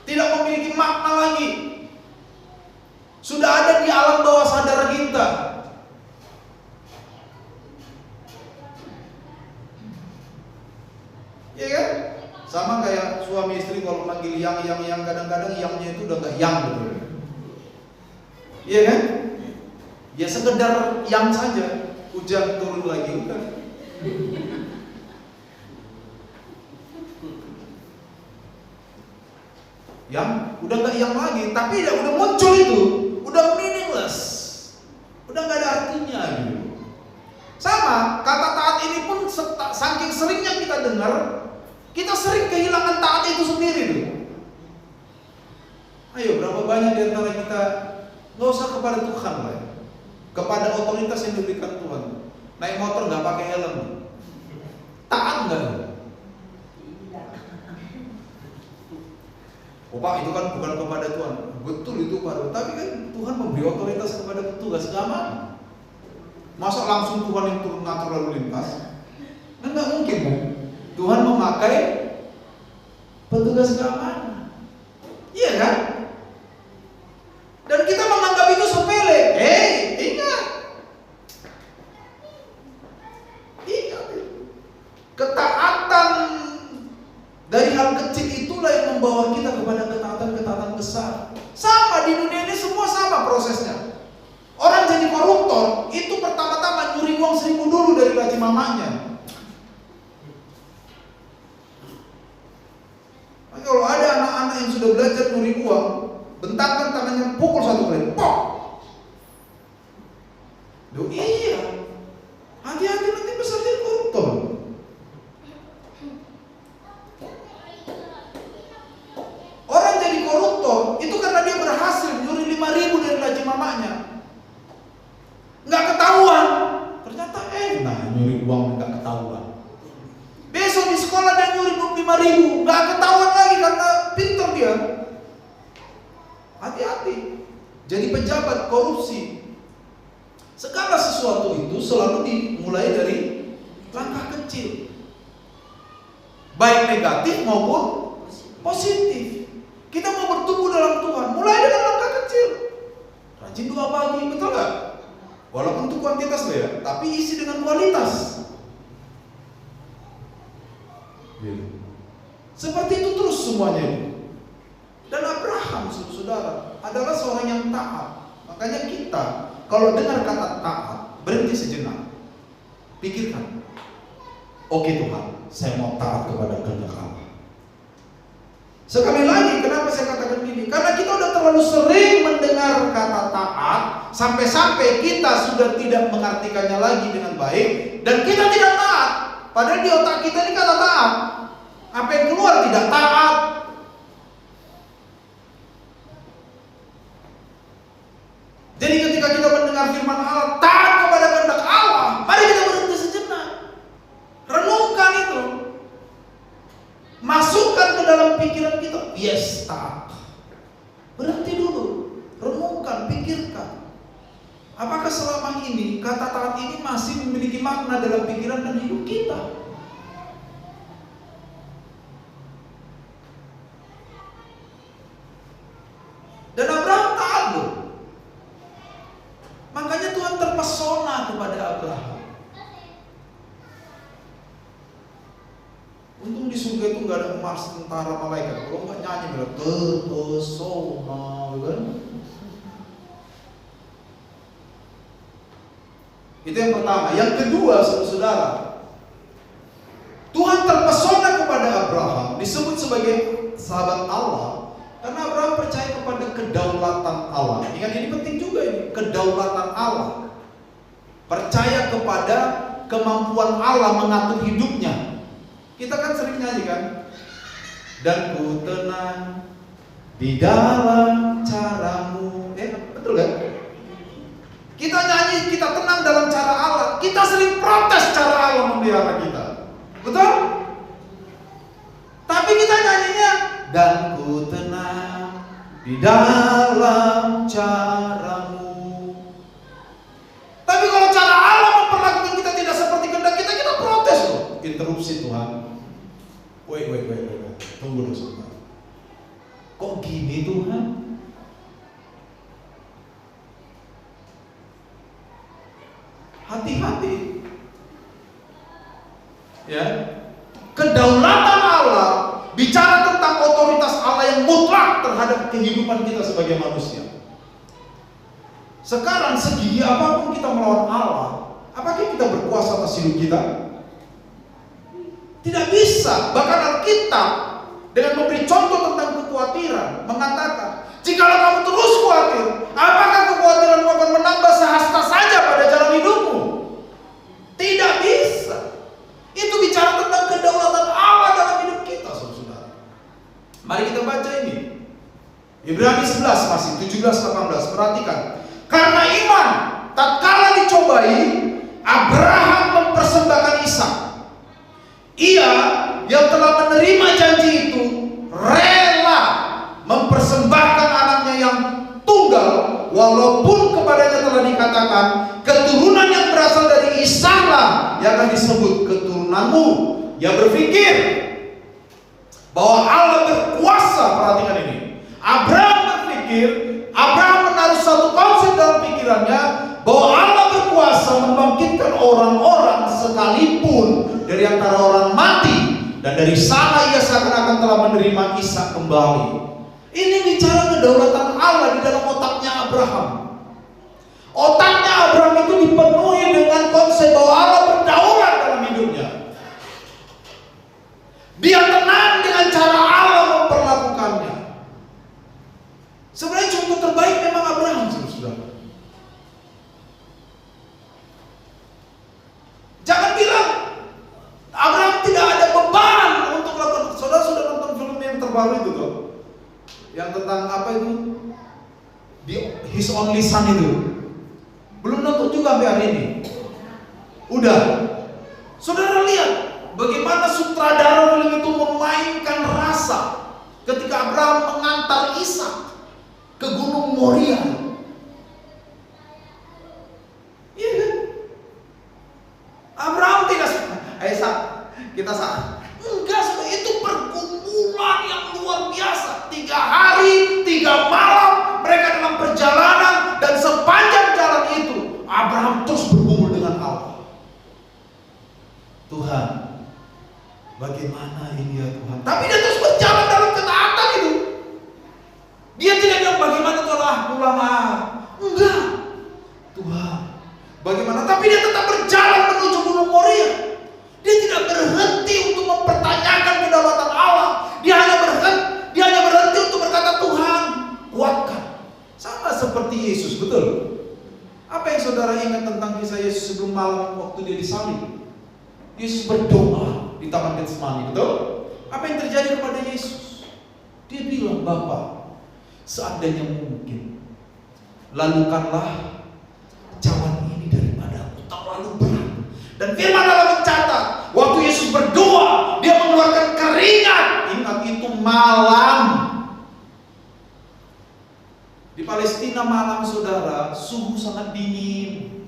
tidak memiliki makna lagi, sudah ada di alam bawah sadar kita. Iya kan? Sama kayak suami istri kalau manggil yang kadang-kadang yangnya itu udah gak yang betul. Iya kan? Ya sekedar yang saja, hujan turun lagi udah. Yang udah gak yang lagi, tapi ya udah muncul itu, udah meaningless, udah gak ada artinya gitu. Sama kata taat ini pun saking seringnya kita dengar, kita sering kehilangan taat itu sendiri tuh. Ayo, berapa banyak di antara kita nggak usah kepada Tuhan lah, kepada otoritas yang diberikan Tuhan. Naik motor nggak pakai helm, taat nggak? Oh Pak, itu kan bukan kepada Tuhan. Betul itu Pak, tapi kan Tuhan memberi otoritas kepada petugas keamanan. Masa langsung Tuhan yang turun ngatur lalu lintas? Nah, nggak mungkin kan? Tuhan memakai petugas keamanan, iya kan? Dan kita menganggap itu sepele. Ingat, ketaatan dari hal kecil itulah yang membawa kita kepada ketaatan-ketaatan besar. Sama di dunia ini, semua sama prosesnya. Orang jadi koruptor itu pertama-tama nyuri uang 1.000 dulu dari gaji mamanya. Kalau ada anak-anak yang sudah belajar nyuri uang, Duh, iya. Hati-hati nanti besar jadi koruptor. Orang jadi koruptor itu karena dia berhasil nyuri 5.000 dari gaji mamanya. Nggak ketahuan. Ternyata enak nyuri uang nggak ketahuan. Besok di sekolah dia nyuri 25.000, nggak ketahuan lagi karena pintar dia. Hati-hati. Jadi pejabat korupsi. Segala sesuatu itu selalu dimulai dari langkah kecil, baik negatif maupun positif. Kita mau bertumbuh dalam Tuhan, mulai dengan langkah kecil. Rajin doa pagi, betul nggak? Walaupun itu kuantitas loh ya, tapi isi dengan kualitas. Seperti itu terus semuanya itu. Dan Abraham, saudara, adalah seorang yang taat. Makanya kita kalau dengar kata taat, berhenti sejenak. Pikirkan. Oke Tuhan, saya mau taat kepada kehendak Allah. Sekali lagi, kenapa saya katakan gini? Karena kita udah terlalu sering mendengar kata taat, sampai-sampai kita sudah tidak mengartikannya lagi dengan baik, dan kita tidak taat. Padahal di otak kita ini kata taat. Apa yang keluar tidak taat. Jadi ketika kita mendengar firman Allah, taat kepada kehendak Allah, mari kita berhenti sejenak. Renungkan itu. Masukkan ke dalam pikiran kita. Yes, taat. Berhenti dulu. Renungkan, pikirkan. Apakah selama ini kata taat ini masih memiliki makna dalam pikiran dan hidup kita? Dan Abraham taat loh. Makanya Tuhan terpesona kepada Abraham. Untung di surga itu nggak ada mars tentara malaikat. Kalau nggak nyanyi bilang terpesona, kan? Itu yang pertama. Yang kedua, saudara, Tuhan terpesona kepada Abraham disebut sebagai sahabat Allah. Karena Abraham percaya kepada kedaulatan Allah. Ingat, ini penting juga ini, kedaulatan Allah. Percaya kepada kemampuan Allah mengatur hidupnya. Kita kan sering nyanyi kan? Dan ku tenang di dalam caramu. Betul kan? Kita nyanyi, kita tenang dalam cara Allah. Kita sering protes cara Allah memelihara kita. Betul? Tapi kita nyanyinya, dan ku tenang di dalam caramu. Tapi kalau cara Allah memperlakukan kita tidak seperti kehendak kita, kita protes loh. Interupsi Tuhan. Wait. Tunggu dulu sebentar. Kok gini Tuhan? Hati-hati. Ya. Kedaulatan Allah bicara tentang otoritas Allah yang mutlak terhadap kehidupan kita sebagai manusia. Sekarang segini apapun kita melawan Allah, apakah kita berkuasa atas hidup kita? Tidak bisa. Bahkan Alkitab dengan memberi contoh tentang kekhawatiran mengatakan, jikalau kamu terus khawatir, apakah kekhawatiranmu akan menambah sehasta saja pada jalan hidupmu? Tidak bisa. Itu bicara tentang kedaulatan Allah dalam hidup kita, saudara. Mari kita baca ini. Ibrani 11 masih 17-18. Perhatikan. Karena iman tatkala dicobai, Abraham mempersembahkan Ishak. Ia yang telah menerima janji itu rela mempersembahkan anaknya yang tunggal, walaupun kepadanya telah dikatakan keturunan yang berasal dari Ishaklah yang akan disebut keturunanmu. Ia berpikir bahwa Allah berkuasa. Perhatikan ini. Abraham berpikir, Abraham menaruh satu konsep dalam pikirannya bahwa Allah berkuasa membangkitkan orang-orang sekalipun dari antara orang mati, dan dari sana ia seakan-akan telah menerima Ishak kembali. Ini bicara kedaulatan Allah di dalam otaknya Abraham. Otaknya Abraham itu dipenuhi dengan konsep bahwa Allah berdaulat dalam hidupnya. Dia tenang dengan cara Allah memperlakukannya. Sebenarnya contoh terbaik memang Abraham, saudara. his only son itu? Belum tentu juga sampai hari ini. Udah. Saudara lihat bagaimana sutradara film itu memainkan rasa ketika Abraham mengantar Ishak ke Gunung Moria. Iya kan? Abraham tidak Ishak, kita saat enggak, itu pergumulan yang luar biasa. 3 hari 3 malam mereka dalam perjalanan, dan sepanjang jalan itu Abraham terus bergumul dengan Allah. Tuhan, bagaimana ini ya Tuhan? Tapi dia terus berjalan dalam ketaatan itu. Dia tidak bilang bagaimana Tuhan, pulang enggak. Tuhan, bagaimana? Tapi dia tetap berjalan menuju Gunung Moria. Dia tidak berhenti untuk mempertanyakan kedaulatan Allah. Dia hanya berhenti untuk berkata, Tuhan, kuatkan. Sama seperti Yesus, betul? Apa yang saudara ingat tentang kisah Yesus sebelum malam waktu dia disalib? Yesus berdoa di Taman Getsemani, betul? Apa yang terjadi kepada Yesus? Dia bilang, Bapa, seandainya mungkin, lalukanlah cawan ini daripada aku, terlalu berat. Dan firman Allah mencatat, waktu Yesus berdoa, dia mengeluarkan keringat. Ingat, itu malam. Di Palestina malam, saudara, suhu sangat dingin.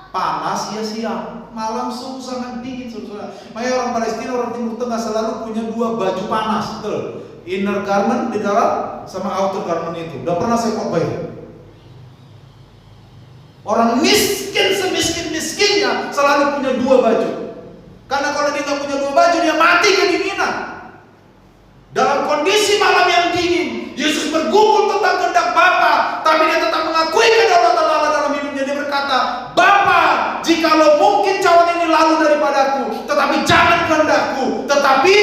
Panas ya siang, malam suhu sangat dingin, saudara. Makanya orang Palestina, orang Timur Tengah selalu punya 2 baju panas, betul? Inner garment di dalam, sama outer garment itu. Udah pernah saya khotbah itu. Orang miskin semiskin-miskinnya selalu punya 2 baju. Karena kalau dia tak punya 2 baju, dia mati kedinginan. Dalam kondisi malam yang dingin, Yesus bergumul tentang kehendak Bapa, tapi dia tetap mengakui kedaulatan Allah dalam hidupnya. Dia berkata, Bapa, jikalau mungkin cawan ini lalu daripadaku, tetapi jangan kehendakku, tetapi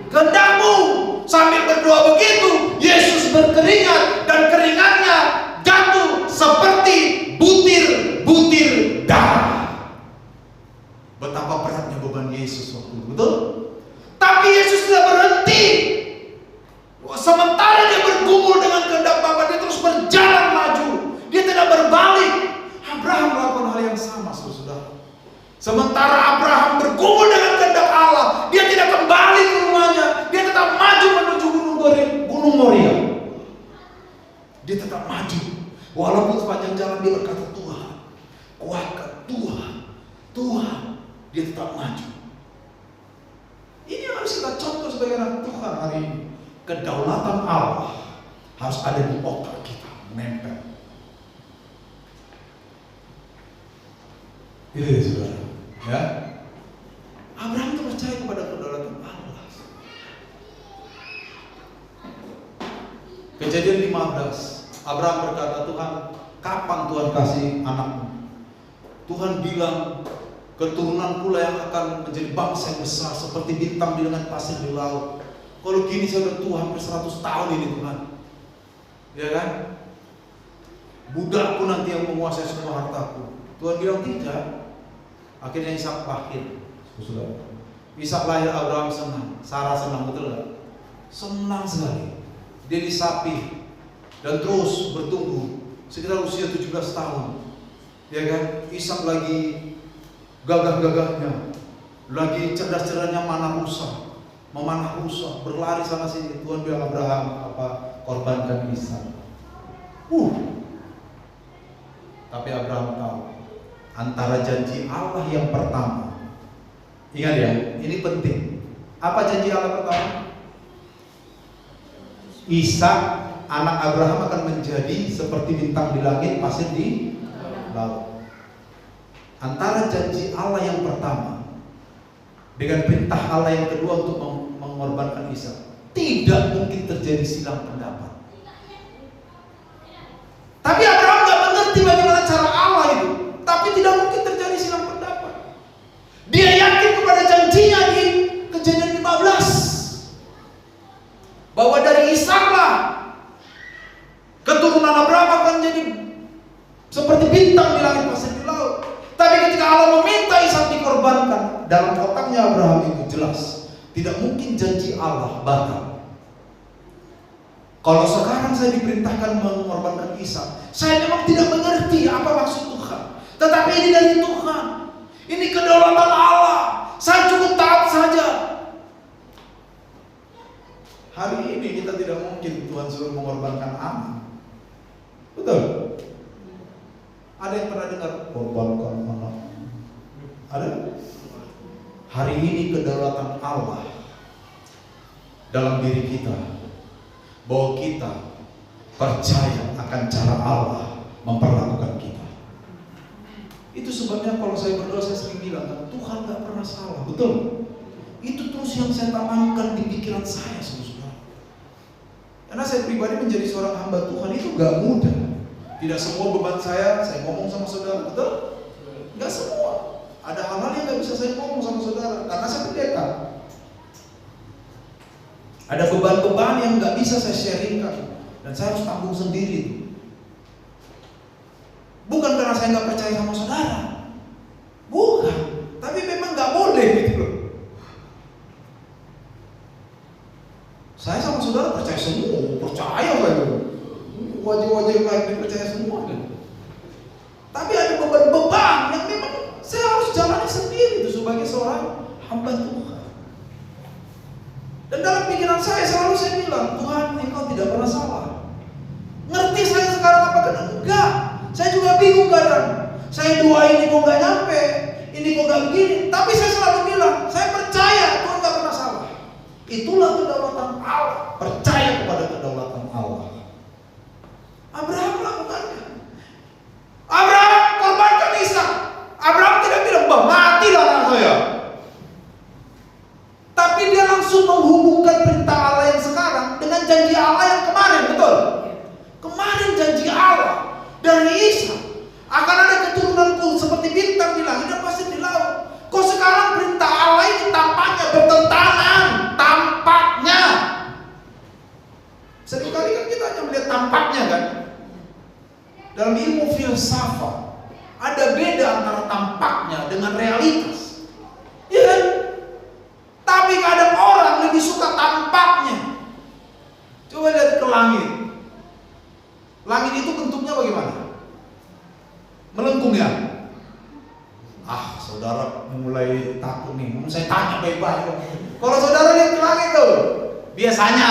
kehendak-Mu. Sambil berdoa begitu, Yesus berkeringat, dan keringatnya jatuh seperti butir-butir darah. Betapa beratnya beban Yesus waktu itu, betul? Tapi Yesus tidak berhenti. Sementara dia bergumul dengan kehendak Bapa, dia terus berjalan maju. Dia tidak berbalik. Abraham melakukan hal yang sama, saudara. Sementara Abraham bergumul dengan kehendak Allah, dia tidak kembali ke rumahnya. Dia tetap maju menuju Gunung Moria. Dia tetap maju. Walaupun sepanjang jalan dia berkata, Tuhan, kuatkan, Tuhan. Dia tetap maju. Ini yang harus kita contoh sebagai anak Tuhan hari ini. Kedaulatan Allah harus ada di otak kita, menempel. Itu ya saudara, ya. Abraham itu percaya kepada kedaulatan Allah. Kejadian 15, Abraham berkata, Tuhan, kapan Tuhan kasih anakmu? Tuhan bilang, keturunan pula yang akan menjadi bangsa yang besar seperti bintang di lengan pasir di laut. Kalau gini saya udah tua hampir 100 tahun ini Tuhan, ya kan? Budakku nanti yang menguasai semua hartaku. Tuhan bilang tidak. Akhirnya Ishak lahir. Ishak lahir, Abraham senang, Sarah senang, betul gak? Senang sekali. Dia disapi dan terus bertumbuh sekitar usia 17 tahun, ya kan? Ishak lagi gagah-gagahnya, lagi cerdas-cerdasnya memanah rusa, berlari sana sini. Tuhan bilang, Abraham, korbankan Ishak. Tapi Abraham tahu antara janji Allah yang pertama. Ingat ya, ini penting. Apa janji Allah pertama? Ishak, anak Abraham, akan menjadi seperti bintang di langit, pasir di laut. Antara janji Allah yang pertama dengan perintah Allah yang kedua untuk mengorbankan Ishak, tidak mungkin terjadi silang pendapat. Tapi Abraham gak mengerti bagaimana cara Allah itu. Tapi tidak mungkin terjadi silang pendapat. Dia yakin kepada janjinya di Kejadian 15, bahwa dari Ishaklah keturunan Abraham akan jadi seperti bintang di langit, pasir di laut. Tapi ketika Allah meminta Ishak dikorbankan, dalam otaknya Abraham itu jelas, tidak mungkin janji Allah batal. Kalau sekarang saya diperintahkan mengorbankan Ishak, saya memang tidak mengerti apa maksud Tuhan. Tetapi ini dari Tuhan. Ini kedaulatan Allah. Saya cukup taat saja. Hari ini kita tidak mungkin Tuhan suruh mengorbankan anak. Betul? Ada yang pernah dengar korbankan anak? Ada? Hari ini kedaulatan Allah dalam diri kita, bahwa kita percaya akan cara Allah memperlakukan kita. Itu sebabnya kalau saya berdoa, saya sering bilang kan, Tuhan gak pernah salah. Betul? Itu terus yang saya tanamkan di pikiran saya, saudara. Karena saya pribadi menjadi seorang hamba Tuhan itu gak mudah. Tidak semua beban saya ngomong sama saudara. Betul? Gak semua. Ada hal-hal yang gak bisa saya ngomong sama saudara karena saya pendeta. Ada beban-beban yang gak bisa saya sharingkan dan saya harus tanggung sendiri. Bukan karena saya gak percaya sama saudara, bukan, tapi memang gak boleh gitu loh. Saya sama saudara percaya semua, percaya saya. Wajah-wajah yang baik dipercaya semua kan. Tapi ada beban-beban yang memang saya harus jalani sendiri itu sebagai seorang hamba Tuhan. Dan dalam pikiran saya selalu saya bilang, Tuhan, Engkau tidak pernah salah. Ngerti saya sekarang apa kadang? Enggak. Saya juga bingung kadang. Saya doa ini kok nggak nyampe, ini kok nggak begini. Tapi saya selalu bilang, saya percaya Tuhan nggak pernah salah. Itulah kedaulatan Allah. Percaya kepada kedaulatan Allah. Abraham melakukannya. Abraham korbankan Ishak. Abraham tidak bilang, bah, matilah anak saya. Tapi dia langsung menghubungkan perintah Allah yang sekarang dengan janji Allah yang kemarin, betul? Kemarin janji Allah dari Ishak akan ada keturunanku seperti bintang di langit dan pasir di laut. Kok sekarang perintah Allah ini tampaknya bertentangan, tampaknya. Seringkali kan kita hanya melihat tampaknya kan. Dalam ilmu filsafat ada beda antara tampaknya dengan realitas. Iya kan? Tapi kadang orang lebih suka tampaknya. Coba lihat ke langit. Langit itu bentuknya bagaimana? Melengkung ya? Ah, saudara mulai takut nih. Saya tanya baik-baik. Kalau saudara lihat ke langit tuh, biasanya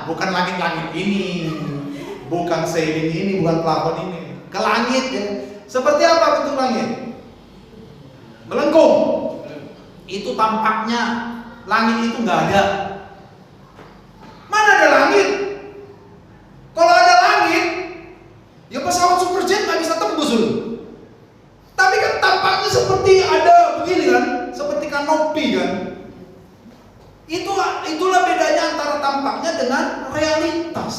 bukan langit-langit ini, bukan seiring ini, bukan plafon ini. Ke langit ya. Seperti apa bentuk langit? Melengkung. Itu tampaknya. Langit itu nggak ada. Mana ada langit? Kalau ada langit, ya pesawat superjet nggak bisa tembus dulu. Tapi kan tampaknya seperti ada begini kan, seperti kanopi kan. Itulah bedanya antara tampaknya dengan realitas.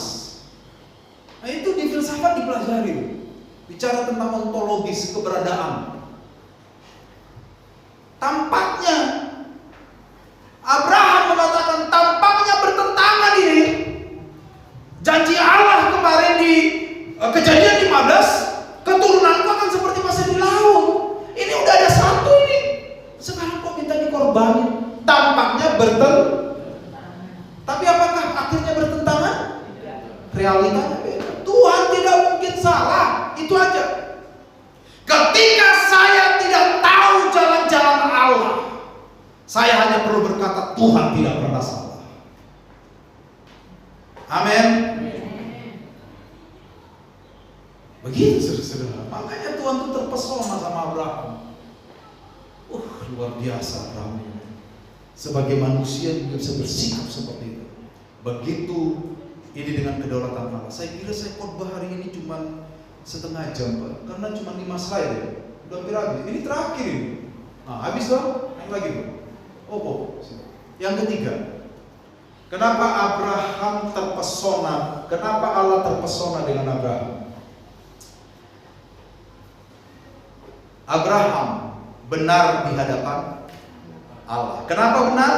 Nah itu di filsafat dipelajari. Bicara tentang ontologis keberadaan. Tampaknya Abraham mengatakan tampaknya bertentangan ini. Janji Allah kemarin di Kejadian 15, keturunanku akan seperti pasir di laut. Ini udah ada satu ini. Sekarang kok minta dikorbanin? Tampaknya bertentangan. Tapi apakah akhirnya bertentangan? Realitanya beda. Tuhan tidak mungkin salah. Itu aja. Ketika saya tidak tahu jalan-jalan Allah, saya hanya perlu berkata Tuhan tidak pernah salah. Amin. Begitu saudara-saudara. Makanya Tuhan itu terpesona sama Abraham. Luar biasa Abraham ini. Sebagai manusia juga bisa bersikap seperti itu. Begitu ini dengan kedaulatan Allah. Saya kira saya khotbah hari ini cuma setengah jam Pak. Karena cuma 5 slide ya. Udah hampir habis. Ini terakhir ini. Nah, habis dong. Yang lagi Pak. Yang ketiga, kenapa Abraham terpesona? Kenapa Allah terpesona dengan Abraham? Abraham benar di hadapan Allah. Kenapa benar?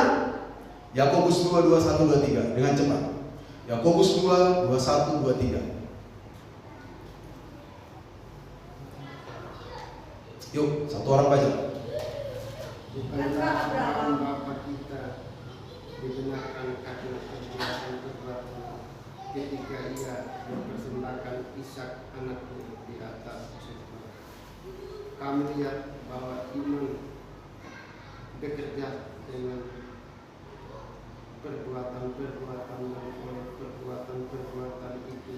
Yakobus 2, 21, 23 dengan cepat. Yakobus 2, 21, 23. Yuk, satu orang baca. Bukankah Abraham bapa kita dibenarkan karena perbuatan kekuatan ketika ia mempersembahkan Ishak anaknya di atas sembah. Kami lihat bahwa iman bekerja dengan perbuatan-perbuatan, dan oleh perbuatan-perbuatan itu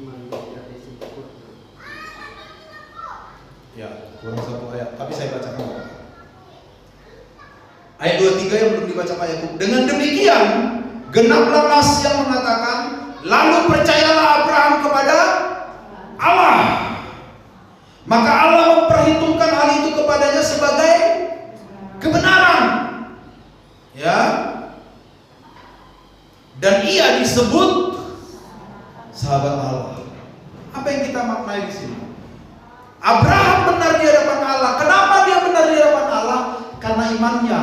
iman menjadi sempurna. Ya, kurang satu ayat, tapi saya bacakan. Ayat 23 yang belum dibaca Pak Yakub. Dengan demikian, genaplah nas yang mengatakan, lalu percayalah Abraham kepada Allah. Maka Allah memperhitungkan hal itu kepadanya sebagai kebenaran. Ya. Dan ia disebut sahabat Allah. Apa yang kita maknai di sini? Abraham benar di hadapan Allah. Kenapa dia benar di hadapan Allah? Karena imannya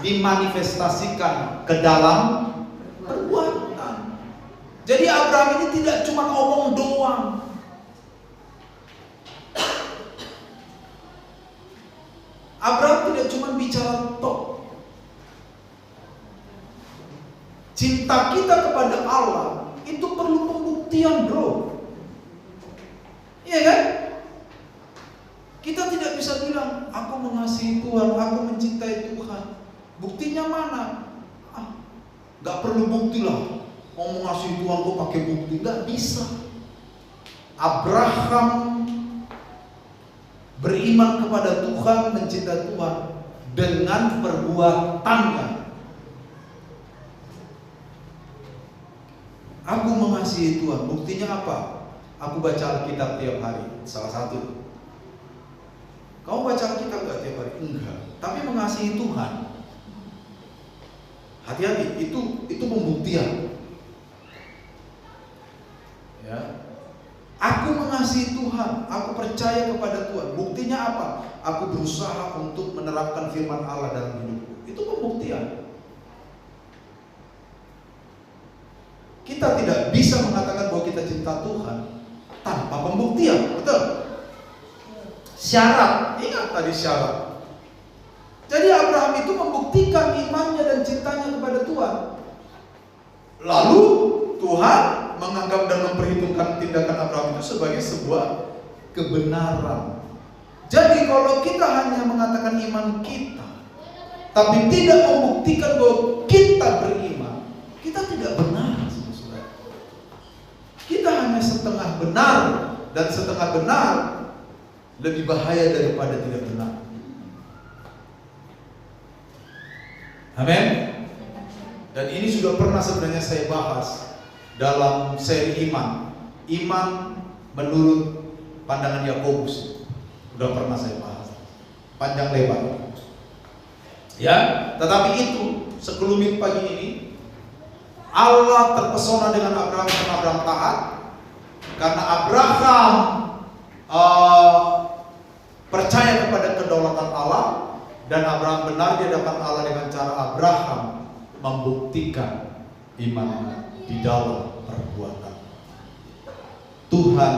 dimanifestasikan ke dalam perbuatan. Jadi Abraham ini tidak cuma ngomong doang. Abraham tidak cuma bicara tok. Cinta kita kepada Allah itu perlu pembuktian, bro. Iya kan? Kita tidak bisa bilang, aku mengasihi Tuhan, aku mencintai Tuhan. Buktinya mana? Gak perlu bukti lah. Mau mengasihi Tuhan kok pakai bukti? Gak bisa. Abraham beriman kepada Tuhan, mencintai Tuhan dengan perbuatannya. Aku mengasihi Tuhan. Buktinya apa? Aku baca Alkitab tiap hari. Salah satu. Kamu baca Alkitab gak tiap hari? Enggak. Tapi mengasihi Tuhan. Hati-hati. Itu pembuktian. Ya. Aku mengasihi Tuhan. Aku percaya kepada Tuhan. Buktinya apa? Aku berusaha untuk menerapkan firman Allah dalam hidupku. Itu pembuktian. Kita tidak bisa mengatakan bahwa kita cinta Tuhan tanpa pembuktian, betul? Syarat, ingat tadi syarat. Jadi Abraham itu membuktikan imannya dan cintanya kepada Tuhan. Lalu Tuhan menganggap dan memperhitungkan tindakan Abraham itu sebagai sebuah kebenaran. Jadi kalau kita hanya mengatakan iman kita, tapi tidak membuktikan bahwa kita beriman, kita tidak benar. Kita hanya setengah benar, dan setengah benar lebih bahaya daripada tidak benar. Amin. Dan ini sudah pernah sebenarnya saya bahas dalam seri iman. Iman menurut pandangan Yakobus. Sudah pernah saya bahas. Panjang lebar. Ya, tetapi itu sekelumit pagi ini Allah terpesona dengan Abraham karena Abraham taat. Karena Abraham percaya kepada kedaulatan Allah, dan Abraham benar di hadapan Allah dengan cara Abraham membuktikan iman di dalam perbuatan. Tuhan